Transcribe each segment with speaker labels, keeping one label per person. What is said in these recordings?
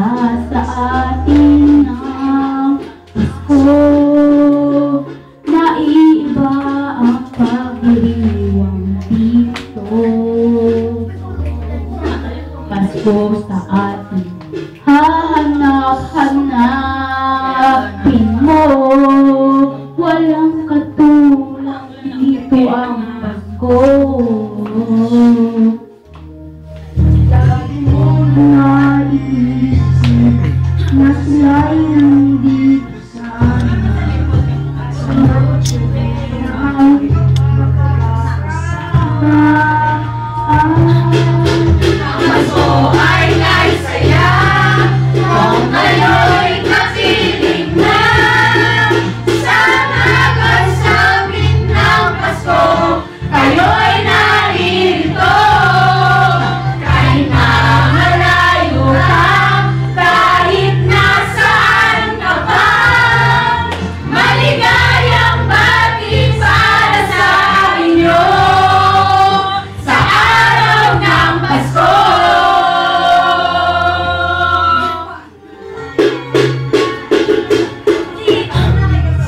Speaker 1: para sa atin ang Pasko. Naiiba ang pagdiriwang dito. Pasko sa atin hahanap-hanapin mo. Walang katulad dito ang Pasko. Lagi mo naiisip na sila'y nandito sana. Sa noche buena magkakasama.
Speaker 2: Pasko ay kay saya kung kayo'y kapiling na. Sana kasabit ng Pasko kayo'y naririto. Kahit na malayo ka, kahit nasaan ka pa, maligayang bati para sa inyo sa araw ng Pasko.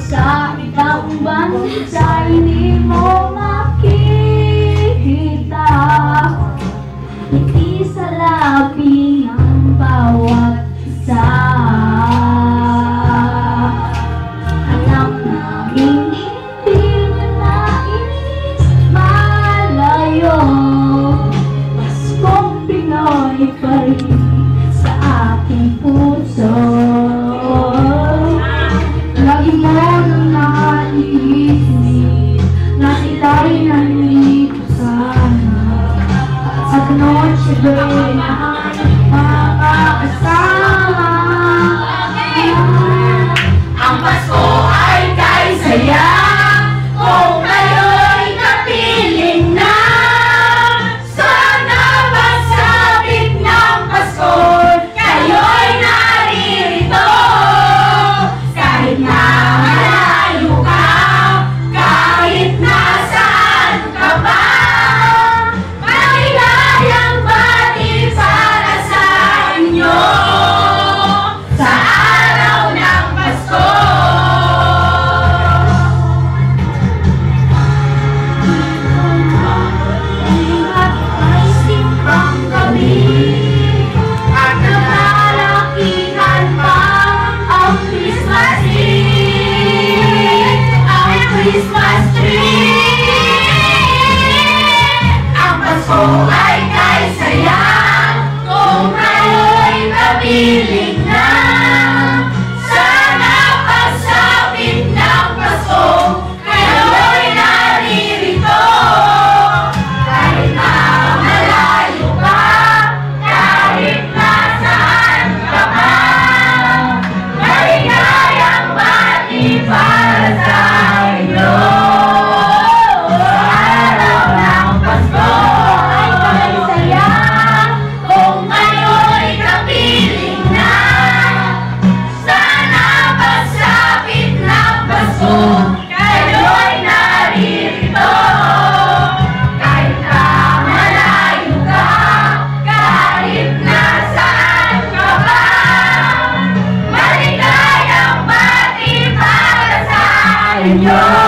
Speaker 1: Sa ibang bansa hindi mo makikita ngiti sa labi ng bawat isa. Alam namin hindi nyo nais malayo. Paskong Pinoy pa rin sa aking puso. Lagi mo nang naiisip na sila'y nandito sana. At noche buena makakasama.
Speaker 2: Ang Pasko ay kay saya kung kayo'y kapiling na. Sana magsabit ng Pasko kayo'y naririto. Kahit na malayo ka, kahit nasaan ka pa, maligayang bati para sa inyo sa araw ng Pasko. Ay simpang gabi at nalalakihan pa ang Christmas tree, ang Christmas tree. Ang Pasko ay kay saya kung kayo'y kapiling na. Sana pagsapit ng Pasko kayo'y naririto. Kahit na malayo ka, kahit nasaan ka pa, maligayang bati para sa inyo sa araw ng Pasko ay kay saya kung kayo'y kapiling na. Sana pagsapit ng Pasko kayo'y naririto. Kahit na malayo ka, kahit nasaan ka pa, maligayang bati para sa inyo.